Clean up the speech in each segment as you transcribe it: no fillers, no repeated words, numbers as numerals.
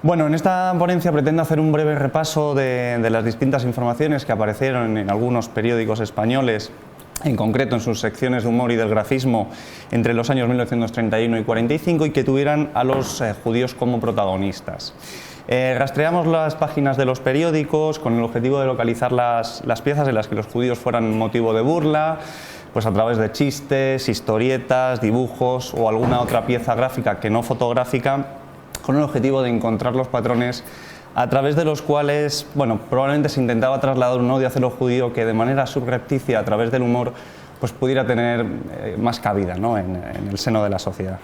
Bueno, en esta ponencia pretendo hacer un breve repaso de las distintas informaciones que aparecieron en algunos periódicos españoles, en concreto en sus secciones de humor y del grafismo entre los años 1931 y 45, y que tuvieran a los judíos como protagonistas. Rastreamos las páginas de los periódicos con el objetivo de localizar las piezas en las que los judíos fueran motivo de burla, pues a través de chistes, historietas, dibujos o alguna otra pieza gráfica que no fotográfica, con el objetivo de encontrar los patrones a través de los cuales, bueno, probablemente se intentaba trasladar un odio hacia lo judío que de manera subrepticia, a través del humor, pues pudiera tener más cabida, ¿no?, en el seno de la sociedad.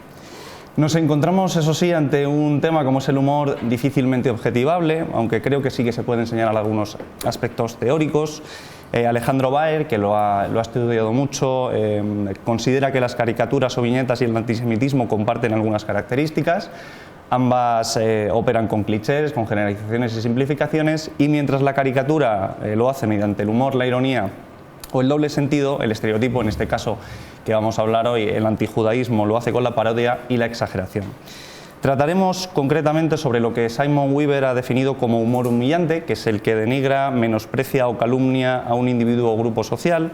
Nos encontramos, eso sí, ante un tema como es el humor difícilmente objetivable, aunque creo que sí que se pueden señalar algunos aspectos teóricos. Alejandro Baer, que lo ha estudiado mucho, considera que las caricaturas o viñetas y el antisemitismo comparten algunas características. Ambas operan con clichés, con generalizaciones y simplificaciones, y mientras la caricatura lo hace mediante el humor, la ironía o el doble sentido, el estereotipo, en este caso que vamos a hablar hoy, el antijudaísmo, lo hace con la parodia y la exageración. Trataremos concretamente sobre lo que Simon Weaver ha definido como humor humillante, que es el que denigra, menosprecia o calumnia a un individuo o grupo social,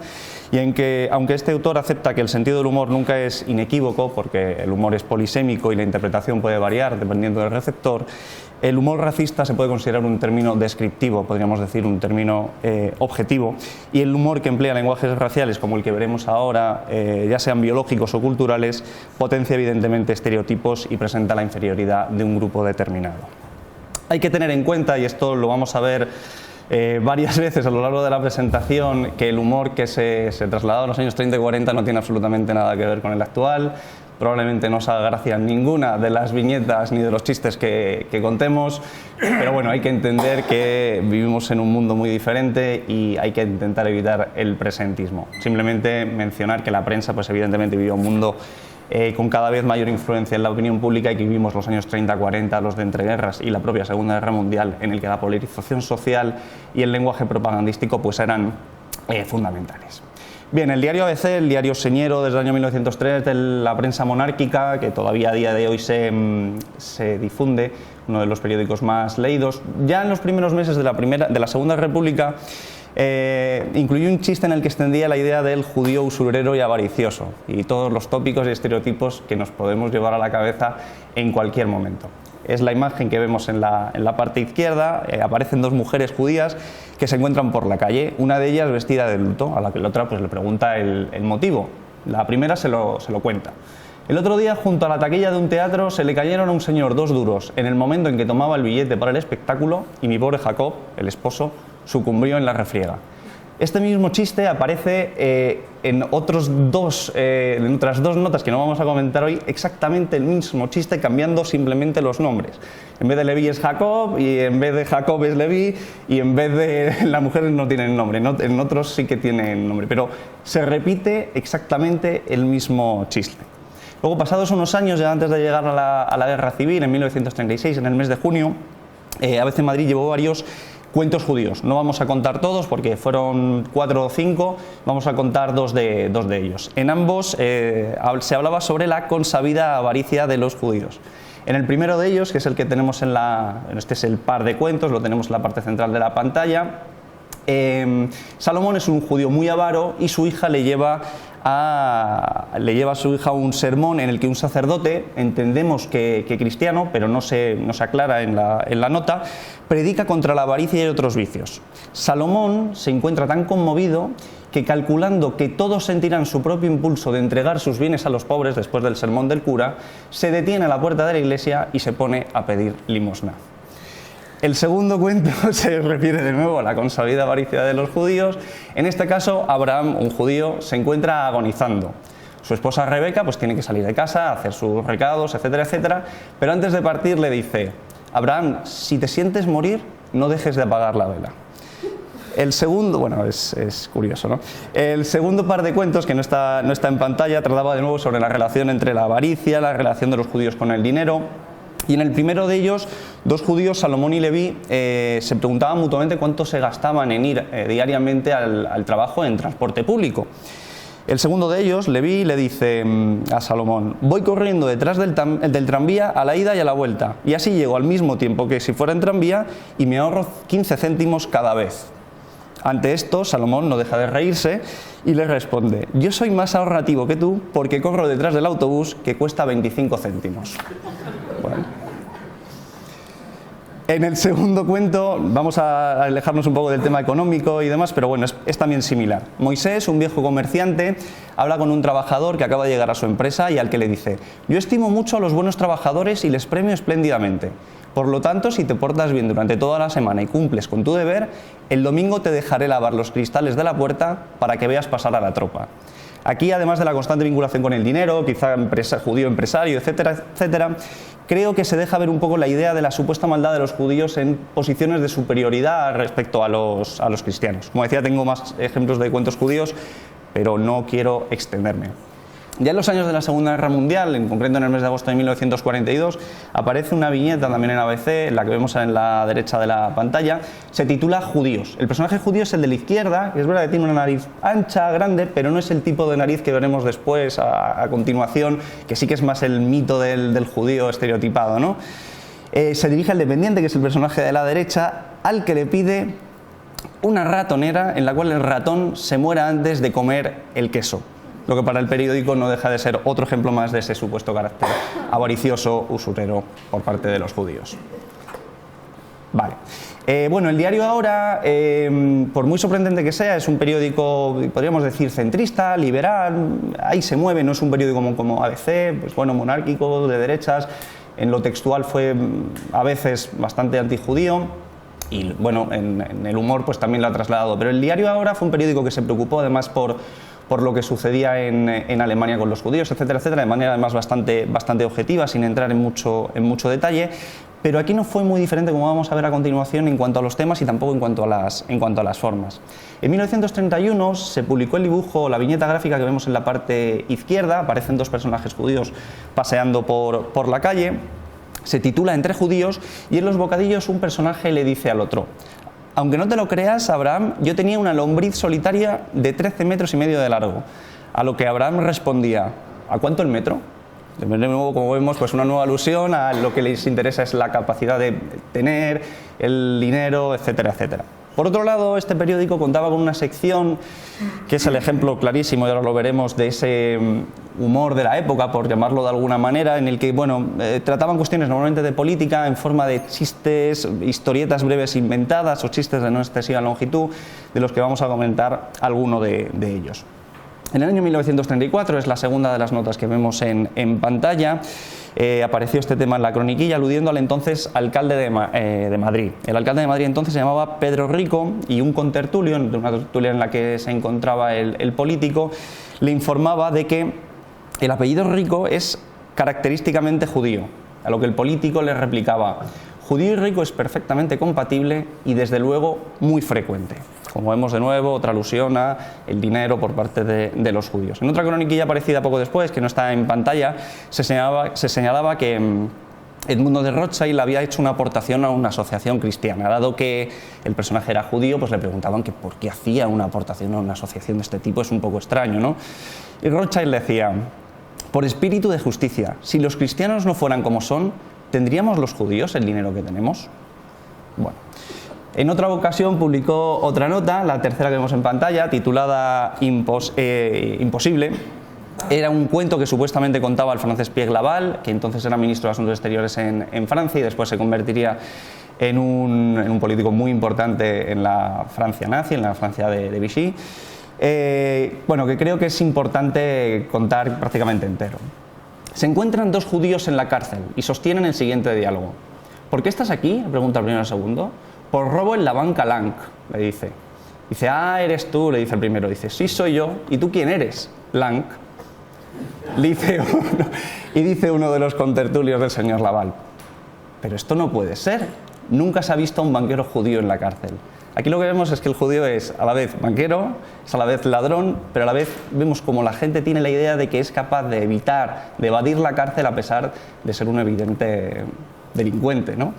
y en que, aunque este autor acepta que el sentido del humor nunca es inequívoco, porque el humor es polisémico y la interpretación puede variar dependiendo del receptor, el humor racista se puede considerar un término descriptivo, podríamos decir un término objetivo, y el humor que emplea lenguajes raciales, como el que veremos ahora, ya sean biológicos o culturales, potencia evidentemente estereotipos y presenta la inferioridad de un grupo determinado. Hay que tener en cuenta, y esto lo vamos a ver varias veces a lo largo de la presentación, que el humor que se trasladaba en los años 30 y 40 no tiene absolutamente nada que ver con el actual. Probablemente no os haga gracia ninguna de las viñetas ni de los chistes que contemos, pero bueno, hay que entender que vivimos en un mundo muy diferente y hay que intentar evitar el presentismo. Simplemente mencionar que la prensa, pues evidentemente vive un mundo con cada vez mayor influencia en la opinión pública, y que vivimos los años 30-40, los de entreguerras y la propia Segunda Guerra Mundial, en el que la polarización social y el lenguaje propagandístico pues eran fundamentales. Bien, el diario ABC, el diario señero desde el año 1903 de la prensa monárquica, que todavía a día de hoy se difunde, uno de los periódicos más leídos, ya en los primeros meses de la Segunda República, incluyó un chiste en el que extendía la idea del judío usurero y avaricioso, y todos los tópicos y estereotipos que nos podemos llevar a la cabeza en cualquier momento. Es la imagen que vemos en la parte izquierda. Aparecen dos mujeres judías que se encuentran por la calle, una de ellas vestida de luto, a la que la otra pues le pregunta el motivo. La primera se lo cuenta. El otro día, junto a la taquilla de un teatro, se le cayeron a un señor 2 duros en el momento en que tomaba el billete para el espectáculo, y mi pobre Jacob, el esposo, sucumbió en la refriega. Este mismo chiste aparece en otras dos notas que no vamos a comentar hoy, exactamente el mismo chiste, cambiando simplemente los nombres. En vez de Leví es Jacob, y en vez de Jacob es Leví, y en vez de las mujeres no tienen nombre, en otros sí que tienen nombre, pero se repite exactamente el mismo chiste. Luego, pasados unos años, ya antes de llegar a la Guerra Civil, en 1936, en el mes de junio, ABC Madrid llevó varios cuentos judíos. No vamos a contar todos porque fueron 4 o 5, vamos a contar dos de ellos. En ambos se hablaba sobre la consabida avaricia de los judíos. En el primero de ellos, que es el que tenemos este es el par de cuentos, lo tenemos en la parte central de la pantalla, Salomón es un judío muy avaro, y su hija le lleva a su hija un sermón en el que un sacerdote, entendemos que cristiano, pero no se aclara en la nota, predica contra la avaricia y otros vicios. Salomón se encuentra tan conmovido que, calculando que todos sentirán su propio impulso de entregar sus bienes a los pobres después del sermón del cura, se detiene a la puerta de la iglesia y se pone a pedir limosna. El segundo cuento se refiere de nuevo a la consabida avaricia de los judíos. En este caso, Abraham, un judío, se encuentra agonizando. Su esposa Rebeca pues tiene que salir de casa, hacer sus recados, etcétera, etcétera, pero antes de partir le dice: Abraham, si te sientes morir, no dejes de apagar la vela. El segundo, bueno, es curioso, ¿no? El segundo par de cuentos, que no está en pantalla, trataba de nuevo sobre la relación entre la avaricia, la relación de los judíos con el dinero. Y en el primero de ellos, dos judíos, Salomón y Leví, se preguntaban mutuamente cuánto se gastaban en ir diariamente al trabajo en transporte público. El segundo de ellos, Leví, le dice a Salomón: voy corriendo detrás del tranvía a la ida y a la vuelta, y así llego al mismo tiempo que si fuera en tranvía y me ahorro 15 céntimos cada vez. Ante esto, Salomón no deja de reírse y le responde: yo soy más ahorrativo que tú porque corro detrás del autobús que cuesta 25 céntimos. Bueno. En el segundo cuento vamos a alejarnos un poco del tema económico y demás, pero bueno, es también similar. Moisés, un viejo comerciante, habla con un trabajador que acaba de llegar a su empresa y al que le dice: yo estimo mucho a los buenos trabajadores y les premio espléndidamente. Por lo tanto, si te portas bien durante toda la semana y cumples con tu deber, el domingo te dejaré lavar los cristales de la puerta para que veas pasar a la tropa. Aquí, además de la constante vinculación con el dinero, quizá judío empresario, etcétera, etcétera, creo que se deja ver un poco la idea de la supuesta maldad de los judíos en posiciones de superioridad respecto a los cristianos. Como decía, tengo más ejemplos de cuentos judíos, pero no quiero extenderme. Ya en los años de la Segunda Guerra Mundial, en concreto en el mes de agosto de 1942, aparece una viñeta también en ABC, la que vemos en la derecha de la pantalla, se titula Judíos. El personaje judío es el de la izquierda, que es verdad que tiene una nariz ancha, grande, pero no es el tipo de nariz que veremos después, a continuación, que sí que es más el mito del judío estereotipado, ¿no? Se dirige al dependiente, que es el personaje de la derecha, al que le pide una ratonera en la cual el ratón se muera antes de comer el queso. Lo que para el periódico no deja de ser otro ejemplo más de ese supuesto carácter avaricioso, usurero por parte de los judíos. Vale. Bueno, el diario Ahora, por muy sorprendente que sea, es un periódico, podríamos decir, centrista, liberal, ahí se mueve, no es un periódico como ABC, pues bueno, monárquico, de derechas, en lo textual fue a veces bastante antijudío. Y bueno, en el humor pues también lo ha trasladado. Pero el diario Ahora fue un periódico que se preocupó además por lo que sucedía en Alemania con los judíos, etcétera, etcétera, de manera además bastante objetiva, sin entrar en mucho detalle. Pero aquí no fue muy diferente, como vamos a ver a continuación, en cuanto a los temas y tampoco en cuanto a las formas. En 1931 se publicó el dibujo, la viñeta gráfica que vemos en la parte izquierda. Aparecen dos personajes judíos paseando por la calle. Se titula Entre judíos y en los bocadillos un personaje le dice al otro: aunque no te lo creas, Abraham, yo tenía una lombriz solitaria de 13 metros y medio de largo. A lo que Abraham respondía: ¿a cuánto el metro? De nuevo, como vemos, pues una nueva alusión a lo que les interesa es la capacidad de tener, el dinero, etcétera, etcétera. Por otro lado, este periódico contaba con una sección que es el ejemplo clarísimo, y ahora lo veremos, de ese humor de la época, por llamarlo de alguna manera, en el que trataban cuestiones normalmente de política en forma de chistes, historietas breves inventadas o chistes de no excesiva longitud, de los que vamos a comentar alguno de ellos. En el año 1934, es la segunda de las notas que vemos en pantalla, apareció este tema en la croniquilla, aludiendo al entonces alcalde de Madrid. El alcalde de Madrid entonces se llamaba Pedro Rico, y un contertulio, de una tertulia en la que se encontraba el político, le informaba de que el apellido Rico es característicamente judío, a lo que el político le replicaba: judío y rico es perfectamente compatible y desde luego muy frecuente. Como vemos de nuevo, otra alusión a el dinero por parte de los judíos. En otra croniquilla aparecida poco después, que no está en pantalla, se señalaba que Edmundo de Rothschild había hecho una aportación a una asociación cristiana. Dado que el personaje era judío, pues le preguntaban que por qué hacía una aportación a una asociación de este tipo, es un poco extraño, ¿no? Y Rothschild decía: por espíritu de justicia, si los cristianos no fueran como son, ¿tendríamos los judíos el dinero que tenemos? Bueno. En otra ocasión publicó otra nota, la tercera que vemos en pantalla, titulada Imposible. Era un cuento que supuestamente contaba el francés Pierre Laval, que entonces era ministro de Asuntos Exteriores en Francia y después se convertiría en un político muy importante en la Francia nazi, en la Francia de Vichy. Bueno, que creo que es importante contar prácticamente entero. Se encuentran dos judíos en la cárcel y sostienen el siguiente diálogo. ¿Por qué estás aquí?, pregunta el primero al segundo. Por robo en la banca Lang, le dice. Dice: ah, eres tú, le dice el primero. Dice: sí, soy yo. ¿Y tú quién eres? Lang. Dice uno de los contertulios del señor Laval: pero esto no puede ser. Nunca se ha visto a un banquero judío en la cárcel. Aquí lo que vemos es que el judío es a la vez banquero, es a la vez ladrón, pero a la vez vemos como la gente tiene la idea de que es capaz de evadir la cárcel a pesar de ser un evidente delincuente, ¿no?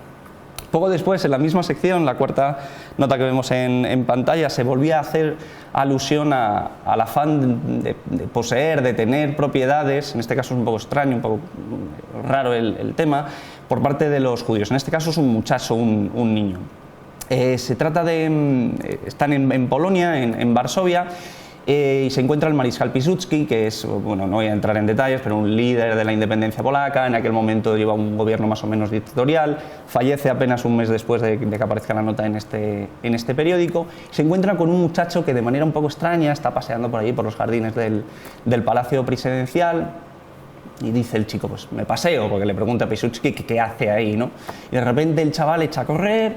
Poco después, en la misma sección, la cuarta nota que vemos en pantalla, se volvía a hacer alusión al afán de poseer, de tener propiedades, en este caso es un poco extraño, un poco raro el tema, por parte de los judíos. En este caso es un muchacho, un niño. Se trata de... están en Polonia, en Varsovia, y se encuentra el mariscal Piłsudski, que es, bueno, no voy a entrar en detalles, pero un líder de la independencia polaca. En aquel momento lleva un gobierno más o menos dictatorial, fallece apenas un mes después de que aparezca la nota en este periódico. Se encuentra con un muchacho que de manera un poco extraña está paseando por allí, por los jardines del palacio presidencial, y dice el chico, pues me paseo, porque le pregunta a Piłsudski qué hace ahí, ¿no? Y de repente el chaval echa a correr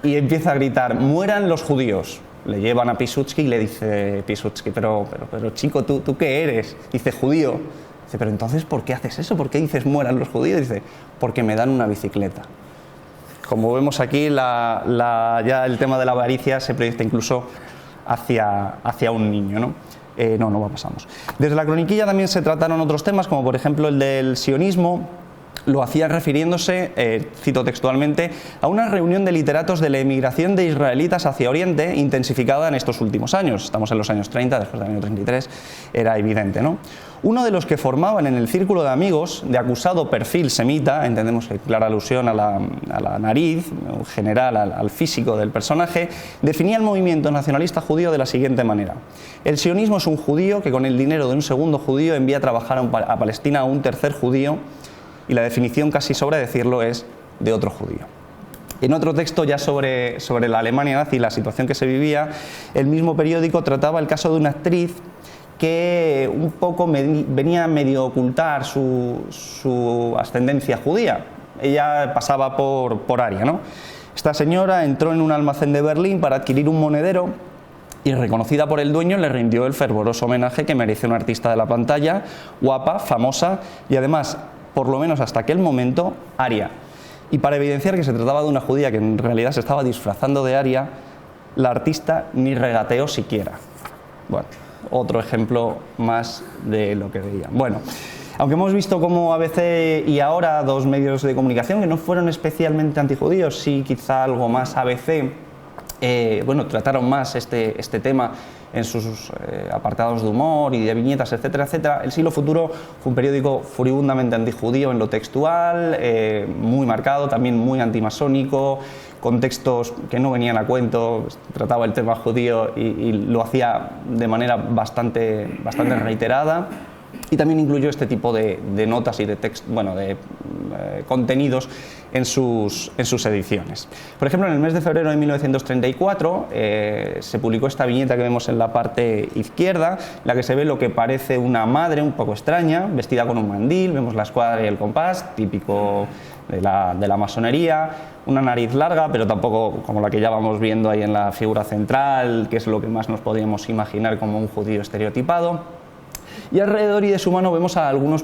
y empieza a gritar, mueran los judíos. Le llevan a Piłsudski y le dice Piłsudski, pero chico, ¿tú qué eres? Dice, judío. Dice, pero entonces, ¿por qué haces eso? ¿Por qué dices mueran los judíos? Dice, porque me dan una bicicleta. Como vemos aquí, ya el tema de la avaricia se proyecta incluso hacia un niño, ¿no? No pasamos. Desde la croniquilla también se trataron otros temas, como por ejemplo el del sionismo. Lo hacía refiriéndose, cito textualmente, a una reunión de literatos de la emigración de israelitas hacia Oriente intensificada en estos últimos años. Estamos en los años 30, después del año 33, era evidente, ¿no? Uno de los que formaban en el círculo de amigos, de acusado perfil semita, entendemos que clara alusión a la nariz, en general al físico del personaje, definía el movimiento nacionalista judío de la siguiente manera. El sionismo es un judío que con el dinero de un segundo judío envía a trabajar a Palestina a un tercer judío, y la definición, casi sobra decirlo, es de otro judío. En otro texto ya sobre la Alemania nazi y la situación que se vivía, el mismo periódico trataba el caso de una actriz que un poco venía a medio ocultar su ascendencia judía. Ella pasaba por Aria, ¿no? Esta señora entró en un almacén de Berlín para adquirir un monedero y, reconocida por el dueño, le rindió el fervoroso homenaje que merece una artista de la pantalla, guapa, famosa y además, por lo menos hasta aquel momento, aria. Y para evidenciar que se trataba de una judía que en realidad se estaba disfrazando de aria, la artista ni regateó siquiera. Bueno, otro ejemplo más de lo que veían. Bueno, aunque hemos visto cómo ABC y Ahora, dos medios de comunicación que no fueron especialmente antijudíos, sí quizá algo más ABC, trataron más este tema en sus apartados de humor y de viñetas, etcétera, etcétera. El Siglo Futuro fue un periódico furibundamente antijudío en lo textual, muy marcado, también muy antimasónico, con textos que no venían a cuento, trataba el tema judío y lo hacía de manera bastante reiterada. Y también incluyó este tipo de notas y de contenidos en sus ediciones. Por ejemplo, en el mes de febrero de 1934 se publicó esta viñeta que vemos en la parte izquierda, en la que se ve lo que parece una madre un poco extraña, vestida con un mandil, vemos la escuadra y el compás, típico de la masonería, una nariz larga, pero tampoco como la que ya vamos viendo ahí en la figura central, que es lo que más nos podíamos imaginar como un judío estereotipado. Y alrededor y de su mano vemos a algunos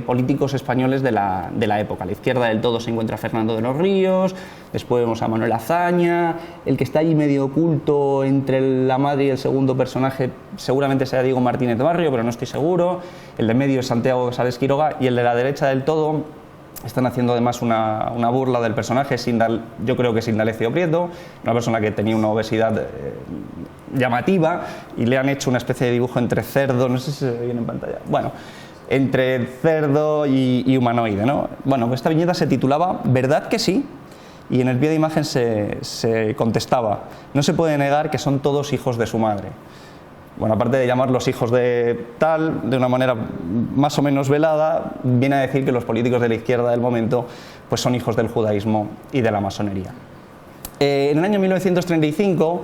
políticos españoles de la época. A la izquierda del todo se encuentra Fernando de los Ríos, después vemos a Manuel Azaña, el que está allí medio oculto entre la madre y el segundo personaje seguramente sea Diego Martínez Barrio, pero no estoy seguro, el de medio es Santiago Sales Quiroga y el de la derecha del todo están haciendo además una burla del personaje, yo creo que es Indalecio Prieto, una persona que tenía una obesidad llamativa y le han hecho una especie de dibujo entre cerdo, no sé si se ve bien en pantalla, bueno, entre cerdo y humanoide, ¿no? Bueno, esta viñeta se titulaba ¿Verdad que sí? Y en el pie de imagen se contestaba, no se puede negar que son todos hijos de su madre. Bueno, aparte de llamarlos hijos de tal, de una manera más o menos velada, viene a decir que los políticos de la izquierda del momento pues son hijos del judaísmo y de la masonería. En el año 1935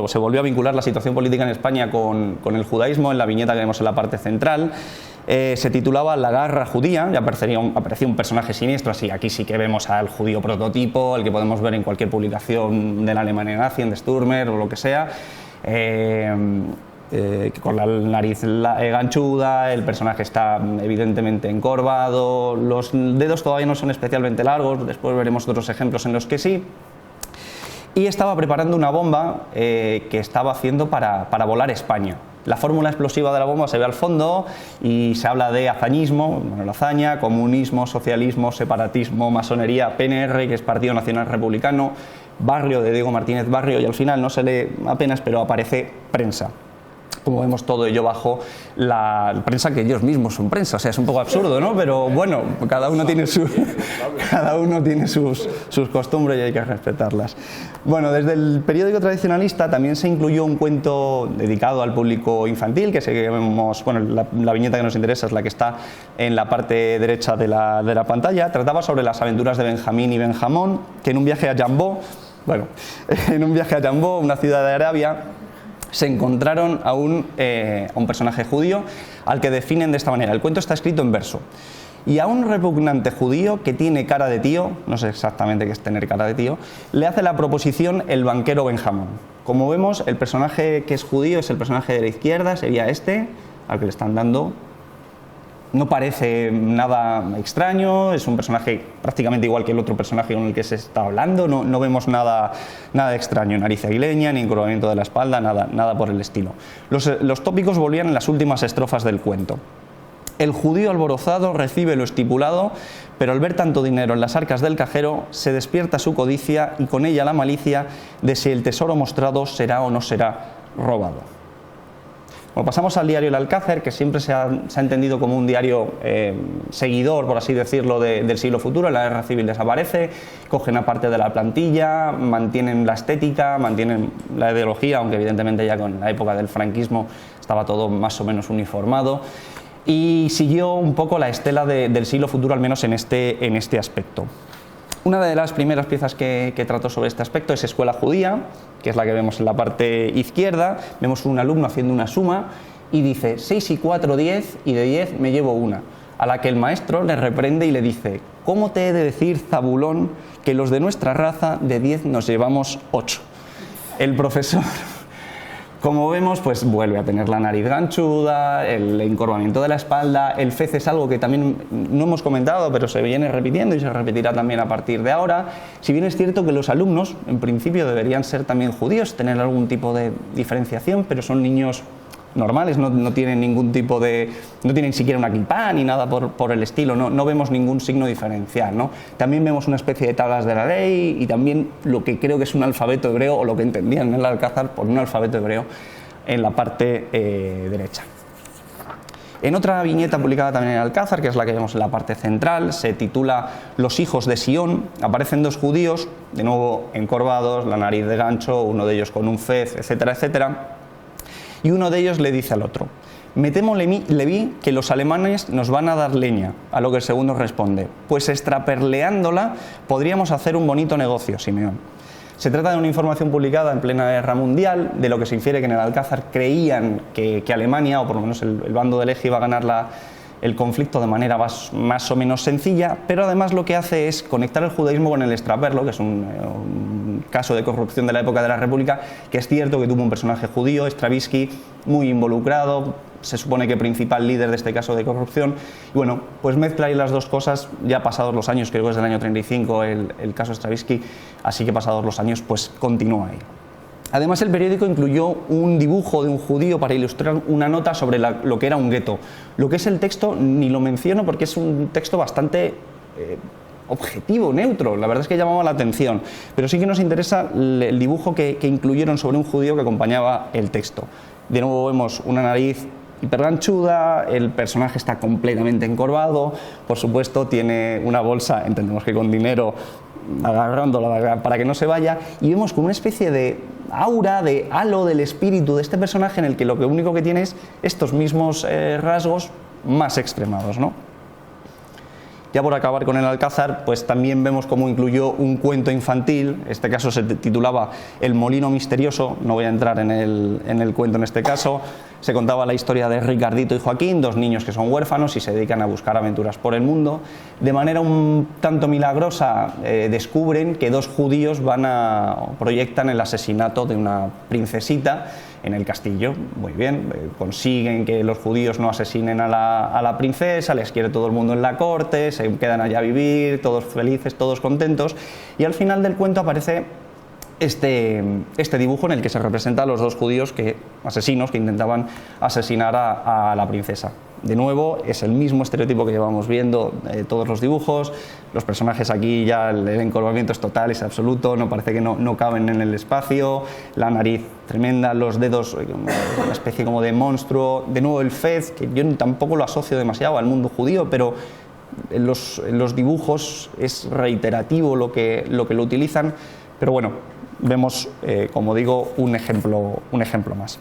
se volvió a vincular la situación política en España con el judaísmo en la viñeta que vemos en la parte central. Se titulaba La garra judía, y aparecía un personaje siniestro, así aquí sí que vemos al judío prototipo, el que podemos ver en cualquier publicación de la Alemania nazi, en The Stürmer o lo que sea. Con la nariz ganchuda, el personaje está evidentemente encorvado, los dedos todavía no son especialmente largos, después veremos otros ejemplos en los que sí, y estaba preparando una bomba que estaba haciendo para volar España. La fórmula explosiva de la bomba se ve al fondo y se habla de hazañismo, bueno, la hazaña, comunismo, socialismo, separatismo, masonería, PNR, que es Partido Nacional Republicano, Barrio de Diego Martínez Barrio, y al final no se lee apenas, pero aparece prensa. Como vemos, todo ello bajo la prensa, que ellos mismos son prensa, o sea, es un poco absurdo, ¿no? Pero bueno, cada uno tiene sus costumbres y hay que respetarlas. Bueno, desde el periódico tradicionalista también se incluyó un cuento dedicado al público infantil, que vemos, bueno, la viñeta que nos interesa es la que está en la parte derecha de la pantalla. Trataba sobre las aventuras de Benjamín y Benjamón, que en un viaje a Jambó, una ciudad de Arabia, se encontraron a un personaje judío al que definen de esta manera. El cuento está escrito en verso. Y a un repugnante judío que tiene cara de tío, no sé exactamente qué es tener cara de tío, le hace la proposición el banquero Benjamón. Como vemos, el personaje que es judío es el personaje de la izquierda, sería este, al que le están dando. No parece nada extraño, es un personaje prácticamente igual que el otro personaje con el que se está hablando, no vemos nada extraño, nariz aguileña, ni encorvamiento de la espalda, nada por el estilo. Los tópicos volvían en las últimas estrofas del cuento. El judío alborozado recibe lo estipulado, pero al ver tanto dinero en las arcas del cajero, se despierta su codicia y con ella la malicia de si el tesoro mostrado será o no será robado. Bueno, pasamos al diario El Alcázar, que siempre se ha entendido como un diario seguidor, por así decirlo, del siglo futuro. La guerra civil desaparece, cogen a parte de la plantilla, mantienen la estética, mantienen la ideología, aunque evidentemente ya con la época del franquismo estaba todo más o menos uniformado, y siguió un poco la estela del siglo futuro, al menos en este aspecto. Una de las primeras piezas que trató sobre este aspecto es Escuela Judía, que es la que vemos en la parte izquierda. Vemos un alumno haciendo una suma y dice 6 y 4, 10, y de 10 me llevo una. A la que el maestro le reprende y le dice: ¿cómo te he de decir, Zabulón, que los de nuestra raza de 10 nos llevamos 8? El profesor, como vemos, pues vuelve a tener la nariz ganchuda, el encorvamiento de la espalda. El fez es algo que también no hemos comentado, pero se viene repitiendo y se repetirá también a partir de ahora. Si bien es cierto que los alumnos, en principio, deberían ser también judíos, tener algún tipo de diferenciación, pero son niños normales, no tienen ningún tipo de... no tienen siquiera una kipá ni nada por el estilo, no vemos ningún signo diferencial, ¿no? También vemos una especie de tablas de la ley y también lo que creo que es un alfabeto hebreo, o lo que entendían en el Alcázar por un alfabeto hebreo, en la parte derecha. En otra viñeta publicada también en el Alcázar, que es la que vemos en la parte central, se titula Los hijos de Sión. Aparecen dos judíos, de nuevo encorvados, la nariz de gancho, uno de ellos con un fez, etcétera, etcétera. Y uno de ellos le dice al otro: me temo, Leví, que los alemanes nos van a dar leña. A lo que el segundo responde: pues extraperleándola podríamos hacer un bonito negocio, Simeón. Se trata de una información publicada en plena guerra mundial, de lo que se infiere que en el Alcázar creían que Alemania, o por lo menos el bando del eje, iba a ganar el conflicto de manera más o menos sencilla, pero además lo que hace es conectar el judaísmo con el extraperlo, que es un caso de corrupción de la época de la República, que es cierto que tuvo un personaje judío, Stravinsky, muy involucrado, se supone que principal líder de este caso de corrupción, y bueno, pues mezcla ahí las dos cosas. Ya pasados los años, creo que es del año 35 el caso Stravinsky, así que pasados los años pues continúa ahí. Además, el periódico incluyó un dibujo de un judío para ilustrar una nota sobre lo que era un gueto. Lo que es el texto ni lo menciono porque es un texto bastante objetivo, neutro. La verdad es que llamaba la atención, pero sí que nos interesa el dibujo que incluyeron sobre un judío que acompañaba el texto. De nuevo vemos una nariz hiperganchuda, el personaje está completamente encorvado, por supuesto tiene una bolsa, entendemos que con dinero, agarrándola para que no se vaya, y vemos como una especie de aura, de halo del espíritu de este personaje, en el que lo único que tiene es estos mismos rasgos más extremados, ¿no? Ya por acabar con el Alcázar, pues también vemos cómo incluyó un cuento infantil. Este caso se titulaba El molino misterioso. No voy a entrar en el cuento en este caso. Se contaba la historia de Ricardito y Joaquín, dos niños que son huérfanos y se dedican a buscar aventuras por el mundo. De manera un tanto milagrosa descubren que dos judíos proyectan el asesinato de una princesita en el castillo. Muy bien, consiguen que los judíos no asesinen a la princesa, les quiere todo el mundo en la corte, se quedan allá a vivir, todos felices, todos contentos, y al final del cuento aparece este dibujo en el que se representa a los dos judíos asesinos que intentaban asesinar a la princesa. De nuevo, es el mismo estereotipo que llevamos viendo todos los dibujos. Los personajes aquí ya el encorvamiento es total, es absoluto, no parece que no caben en el espacio, la nariz tremenda, los dedos, una especie como de monstruo. De nuevo el fez, que yo tampoco lo asocio demasiado al mundo judío, pero en los dibujos es reiterativo lo que lo utilizan. Pero bueno, vemos, como digo, un ejemplo más.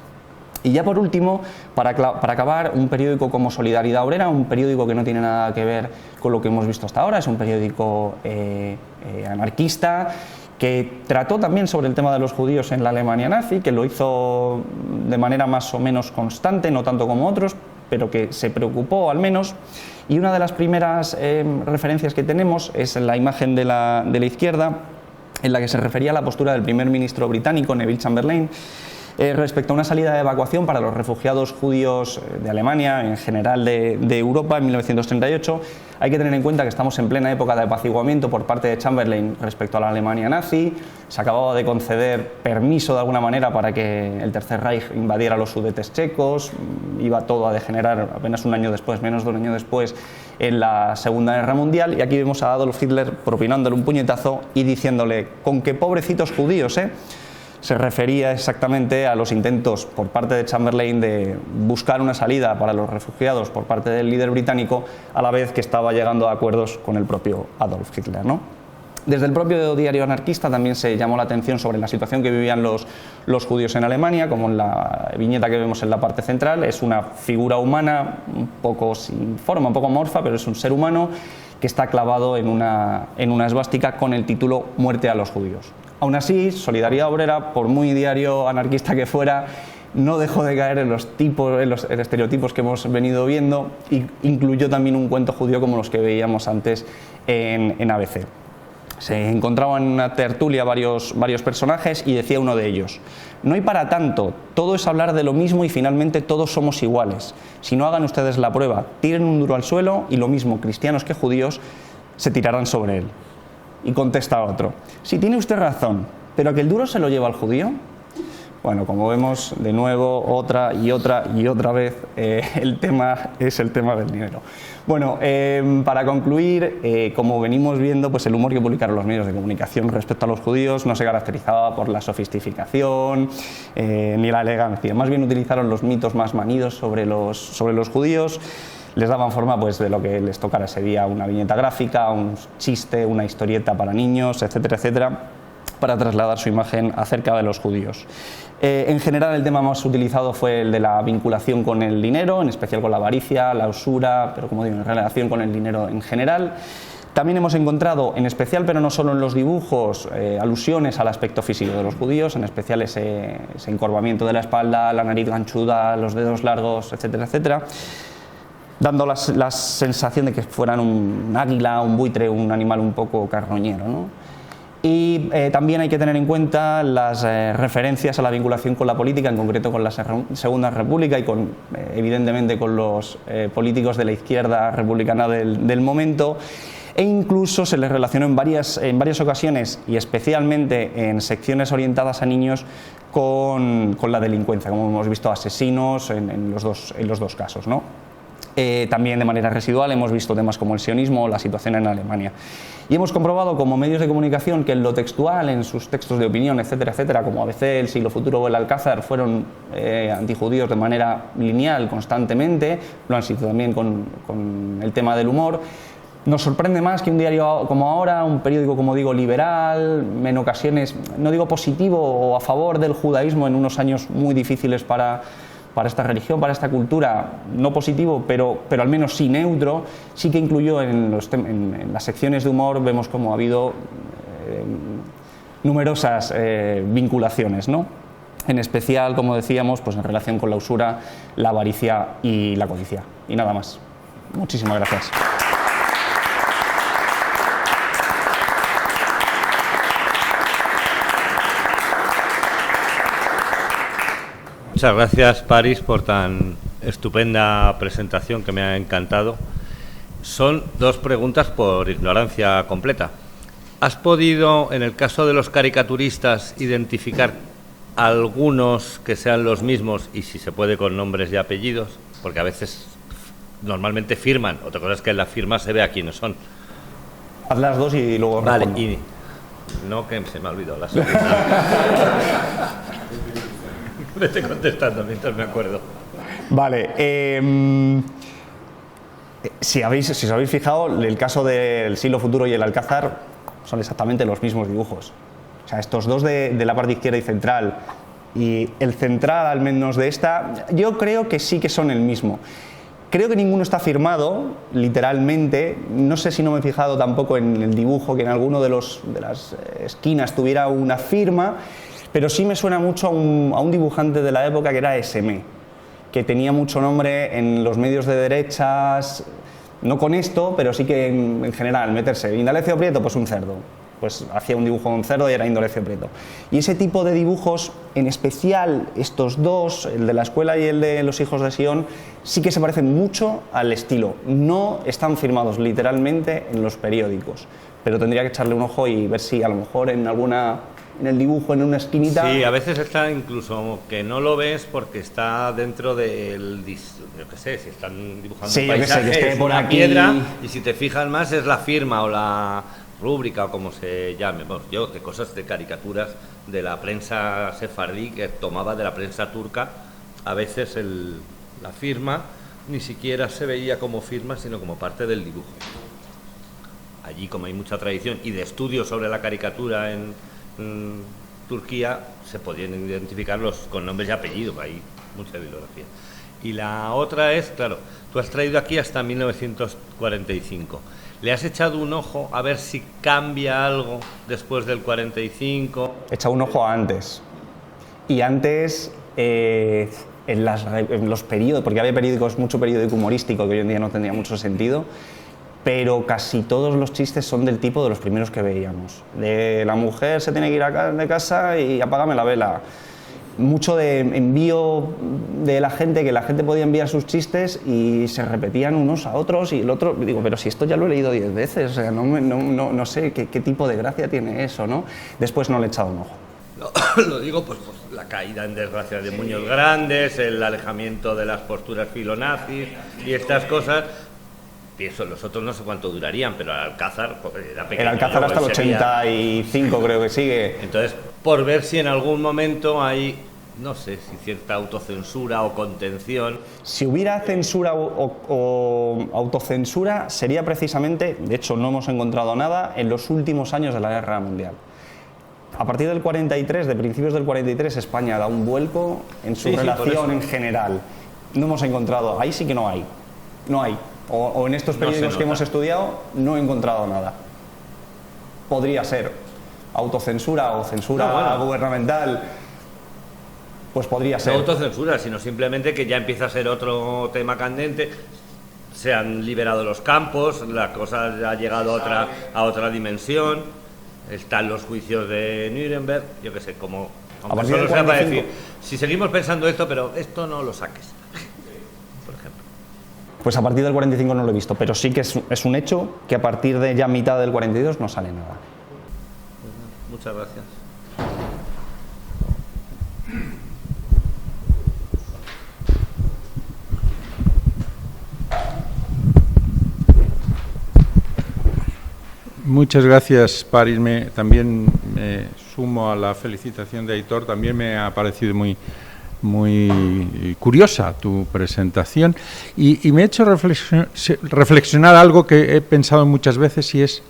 Y ya por último, para acabar, un periódico como Solidaridad Obrera, un periódico que no tiene nada que ver con lo que hemos visto hasta ahora, es un periódico anarquista que trató también sobre el tema de los judíos en la Alemania nazi, que lo hizo de manera más o menos constante, no tanto como otros, pero que se preocupó al menos. Y una de las primeras referencias que tenemos es la imagen de la izquierda, en la que se refería a la postura del primer ministro británico, Neville Chamberlain, respecto a una salida de evacuación para los refugiados judíos de Alemania, en general de Europa, en 1938. Hay que tener en cuenta que estamos en plena época de apaciguamiento por parte de Chamberlain respecto a la Alemania nazi. Se acababa de conceder permiso de alguna manera para que el Tercer Reich invadiera los Sudetes checos. Iba todo a degenerar apenas un año después, menos de un año después, en la Segunda Guerra Mundial. Y aquí vemos a Adolf Hitler propinándole un puñetazo y diciéndole: con qué pobrecitos judíos, ¿eh? Se refería exactamente a los intentos por parte de Chamberlain de buscar una salida para los refugiados por parte del líder británico, a la vez que estaba llegando a acuerdos con el propio Adolf Hitler, ¿no? Desde el propio diario anarquista también se llamó la atención sobre la situación que vivían los judíos en Alemania, como en la viñeta que vemos en la parte central. Es una figura humana, un poco sin forma, un poco amorfa, pero es un ser humano que está clavado en una esvástica con el título «Muerte a los judíos». Aún así, Solidaridad Obrera, por muy diario anarquista que fuera, no dejó de caer en los estereotipos que hemos venido viendo, e incluyó también un cuento judío como los que veíamos antes en ABC. Se encontraban en una tertulia varios personajes y decía uno de ellos: no hay para tanto, todo es hablar de lo mismo y finalmente todos somos iguales. Si no, hagan ustedes la prueba, tiren un duro al suelo y lo mismo cristianos que judíos se tirarán sobre él. Y contesta otro: sí, tiene usted razón, pero ¿que el duro se lo lleva al judío? Bueno, como vemos, de nuevo, otra vez, el tema es el tema del dinero. Bueno, para concluir, como venimos viendo, pues el humor que publicaron los medios de comunicación respecto a los judíos no se caracterizaba por la sofisticación ni la elegancia. Más bien utilizaron los mitos más manidos sobre los judíos. Les daban forma pues de lo que les tocara ese día, una viñeta gráfica, un chiste, una historieta para niños, etcétera, etcétera, para trasladar su imagen acerca de los judíos. En general, el tema más utilizado fue el de la vinculación con el dinero, en especial con la avaricia, la usura, pero como digo, en relación con el dinero en general. También hemos encontrado, en especial, pero no solo en los dibujos, alusiones al aspecto físico de los judíos, en especial ese encorvamiento de la espalda, la nariz ganchuda, los dedos largos, etcétera, etcétera, dando la sensación de que fueran un águila, un buitre, un animal un poco carroñero, ¿no? Y también hay que tener en cuenta las referencias a la vinculación con la política, en concreto con la Segunda República y evidentemente con los políticos de la izquierda republicana del momento, e incluso se les relacionó en varias ocasiones, y especialmente en secciones orientadas a niños, con la delincuencia, como hemos visto asesinos en los dos casos, ¿no? También de manera residual hemos visto temas como el sionismo o la situación en Alemania. Y hemos comprobado como medios de comunicación que en lo textual, en sus textos de opinión, etcétera, etcétera, como ABC, El Siglo Futuro o El Alcázar, fueron antijudíos de manera lineal constantemente, lo han sido también con el tema del humor. Nos sorprende más que un diario como Ahora, un periódico, como digo, liberal, en ocasiones, no digo positivo o a favor del judaísmo en unos años muy difíciles para esta religión, para esta cultura, no positivo, pero al menos sí neutro, sí que incluyó en las secciones de humor, vemos como ha habido numerosas vinculaciones, ¿no? En especial, como decíamos, pues en relación con la usura, la avaricia y la codicia. Y nada más. Muchísimas gracias. Muchas gracias, Paris, por tan estupenda presentación que me ha encantado. Son dos preguntas por ignorancia completa. ¿Has podido, en el caso de los caricaturistas, identificar algunos que sean los mismos y si se puede con nombres y apellidos? Porque a veces normalmente firman, otra cosa es que en la firma se vea quiénes son. Haz las dos y luego Vale, respondo. y no, que se me ha olvidado la segunda. Vete contestando mientras me acuerdo. Vale, si os habéis fijado, el caso del Siglo Futuro y el Alcázar son exactamente los mismos dibujos. O sea, estos dos de la parte izquierda y central, y el central al menos de esta, yo creo que sí que son el mismo. Creo que ninguno está firmado, literalmente. No sé si no me he fijado tampoco en el dibujo, que en alguno de las esquinas tuviera una firma, pero sí me suena mucho a un dibujante de la época que era S.M., que tenía mucho nombre en los medios de derechas, no con esto, pero sí que en general, meterse. Indalecio Prieto, pues un cerdo. Pues hacía un dibujo de un cerdo y era Indalecio Prieto. Y ese tipo de dibujos, en especial estos dos, el de la escuela y el de los hijos de Sion, sí que se parecen mucho al estilo. No están firmados literalmente en los periódicos, pero tendría que echarle un ojo y ver si a lo mejor en el dibujo, en una esquinita... Sí, a veces está incluso que no lo ves porque está dentro del... Yo qué sé, si están dibujando sí, un paisaje, que esté es por una aquí... piedra, y si te fijas más es la firma o la rúbrica o como se llame. Bueno, yo de cosas de caricaturas de la prensa sefardí que tomaba de la prensa turca, a veces la firma ni siquiera se veía como firma, sino como parte del dibujo. Allí, como hay mucha tradición y de estudios sobre la caricatura en Turquía, se podían identificarlos con nombres y apellidos, hay mucha bibliografía. Y la otra es, claro, tú has traído aquí hasta 1945. ¿Le has echado un ojo a ver si cambia algo después del 45? He echado un ojo antes. Y antes, en los periódicos, porque había periódicos, mucho periódico humorístico que hoy en día no tendría mucho sentido, pero casi todos los chistes son del tipo de los primeros que veíamos. De la mujer se tiene que ir de casa y apágame la vela. Mucho de envío de la gente, que la gente podía enviar sus chistes y se repetían unos a otros, y el otro, digo, pero si esto ya lo he leído 10 veces, o sea, no sé qué tipo de gracia tiene eso, ¿no? Después no le he echado un ojo. Lo digo, pues la caída en desgracia de Muñoz Grandes, el alejamiento de las posturas filonazis y estas cosas. Pienso, los otros no sé cuánto durarían, pero el Alcázar era pequeño. El Alcázar hasta el 85 creo que sigue. Entonces, por ver si en algún momento hay, no sé, si cierta autocensura o contención. Si hubiera censura o autocensura, sería precisamente, de hecho no hemos encontrado nada, en los últimos años de la Guerra Mundial. A partir del 43, de principios del 43, España da un vuelco en su relación en general. No hemos encontrado, ahí sí que no hay. No hay. O en estos periódicos que hemos estudiado no he encontrado nada. Podría ser autocensura o censura gubernamental, pues podría ser. No autocensura, sino simplemente que ya empieza a ser otro tema candente. Se han liberado los campos, la cosa ha llegado a otra dimensión. Están los juicios de Nuremberg, yo qué sé, como aunque solo sea para decir, si seguimos pensando esto, pero esto no lo saques, por ejemplo. Pues a partir del 45 no lo he visto, pero sí que es un hecho que a partir de ya mitad del 42 no sale nada. Muchas gracias. Muchas gracias, Paris. También me sumo a la felicitación de Aitor. También me ha parecido muy curiosa tu presentación y me ha hecho reflexionar algo que he pensado muchas veces, y es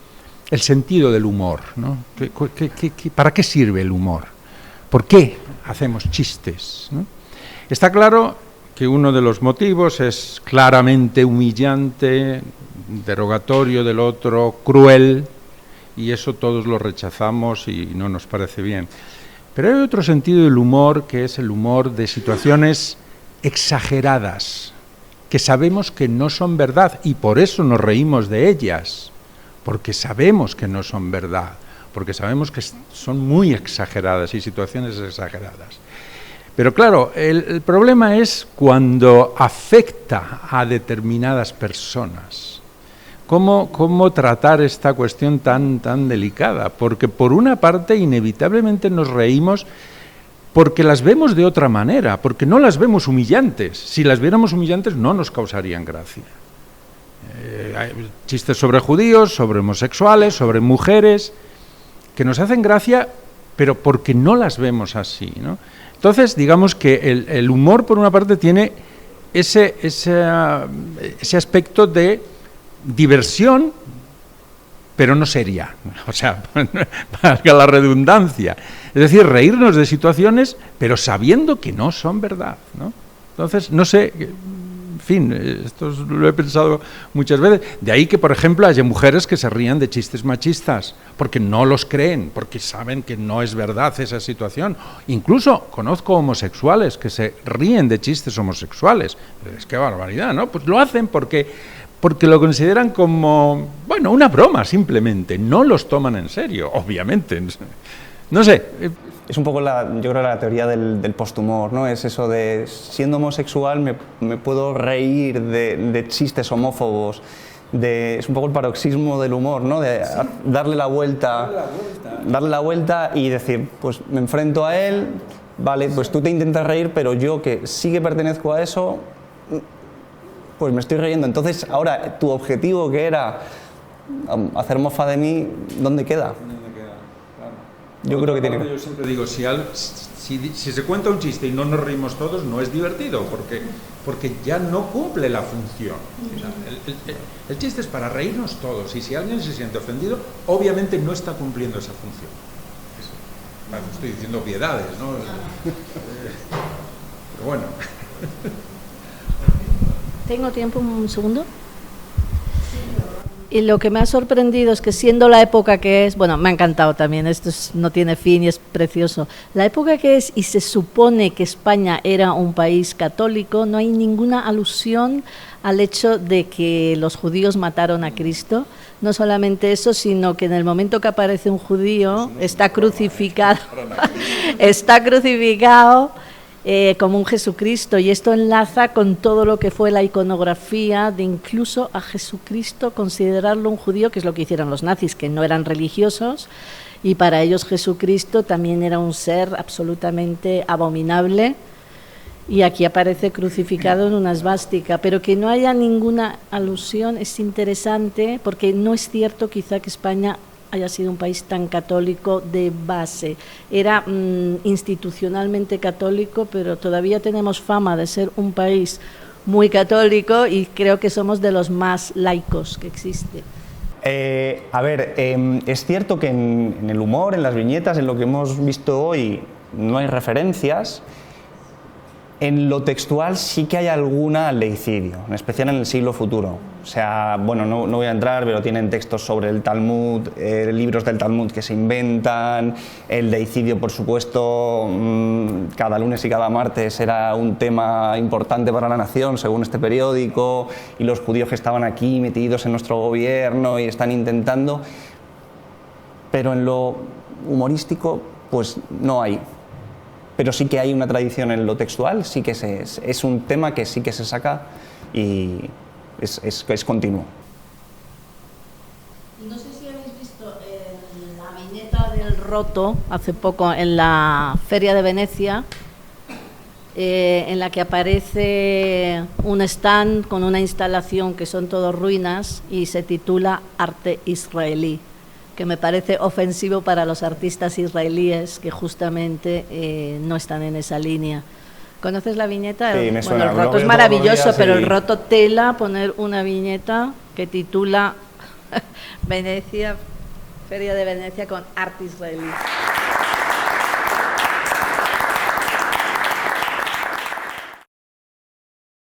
el sentido del humor, ¿no? ¿Para qué sirve el humor? ¿Por qué hacemos chistes, ¿no? Está claro que uno de los motivos es claramente humillante, derogatorio del otro, cruel, y eso todos lo rechazamos y no nos parece bien. Pero hay otro sentido del humor, que es el humor de situaciones exageradas, que sabemos que no son verdad y por eso nos reímos de ellas, porque sabemos que no son verdad, porque sabemos que son muy exageradas y situaciones exageradas. Pero claro, el problema es cuando afecta a determinadas personas, cómo tratar esta cuestión tan delicada, porque por una parte inevitablemente nos reímos porque las vemos de otra manera, porque no las vemos humillantes. Si las viéramos humillantes no nos causarían gracia. Hay chistes sobre judíos, sobre homosexuales, sobre mujeres, que nos hacen gracia, pero porque no las vemos así, ¿no? Entonces, digamos que el humor, por una parte, tiene ese aspecto de diversión, pero no seria, o sea, valga la redundancia. Es decir, reírnos de situaciones, pero sabiendo que no son verdad, ¿no? Entonces, no sé, en fin, esto lo he pensado muchas veces. De ahí que, por ejemplo, haya mujeres que se rían de chistes machistas, porque no los creen, porque saben que no es verdad esa situación. Incluso conozco homosexuales que se ríen de chistes homosexuales. Es que barbaridad, ¿no? Pues lo hacen porque lo consideran como, bueno, una broma simplemente, no los toman en serio, obviamente. No sé. Es un poco, yo creo, la teoría del posthumor, ¿no? Es eso de, siendo homosexual me puedo reír de chistes homófobos, es un poco el paroxismo del humor, ¿no? De darle la vuelta y decir, pues me enfrento a él, vale, pues tú te intentas reír, pero yo que sí que pertenezco a eso, pues me estoy riendo. Entonces, ahora, tu objetivo, que era hacer mofa de mí, ¿dónde queda? Yo creo que tiene que... Yo siempre digo, si se cuenta un chiste y no nos reímos todos, no es divertido, porque ya no cumple la función. O sea, el chiste es para reírnos todos, y si alguien se siente ofendido, obviamente no está cumpliendo esa función. Bueno, estoy diciendo piedades, ¿no? Pero bueno. ¿Tengo tiempo un segundo? Y lo que me ha sorprendido es que, siendo la época que es, bueno, me ha encantado también, no tiene fin y es precioso, la época que es, y se supone que España era un país católico, no hay ninguna alusión al hecho de que los judíos mataron a Cristo. No solamente eso, sino que en el momento que aparece un judío, está crucificado, como un Jesucristo, y esto enlaza con todo lo que fue la iconografía de incluso a Jesucristo considerarlo un judío, que es lo que hicieron los nazis, que no eran religiosos, y para ellos Jesucristo también era un ser absolutamente abominable, y aquí aparece crucificado en una esvástica. Pero que no haya ninguna alusión es interesante, porque no es cierto quizá que España haya sido un país tan católico de base. Era institucionalmente católico, pero todavía tenemos fama de ser un país muy católico, y creo que somos de los más laicos que existe. Es cierto que en el humor, en las viñetas, en lo que hemos visto hoy, no hay referencias. En lo textual sí que hay alguna al deicidio, en especial en el siglo futuro. O sea, bueno, no voy a entrar, pero tienen textos sobre el Talmud, libros del Talmud que se inventan, el deicidio, por supuesto, cada lunes y cada martes era un tema importante para la nación, según este periódico, y los judíos que estaban aquí metidos en nuestro gobierno y están intentando, pero en lo humorístico, pues no hay. Pero sí que hay una tradición en lo textual, sí que es un tema que sí que se saca y es continuo. No sé si habéis visto la viñeta del Roto hace poco en la Feria de Venecia, en la que aparece un stand con una instalación que son todo ruinas y se titula Arte Israelí, que me parece ofensivo para los artistas israelíes que justamente no están en esa línea. ¿Conoces la viñeta? Sí, me suena. El Roto es maravilloso, pero el Roto tela poner una viñeta que titula Venecia, Feria de Venecia con Arte Israelí.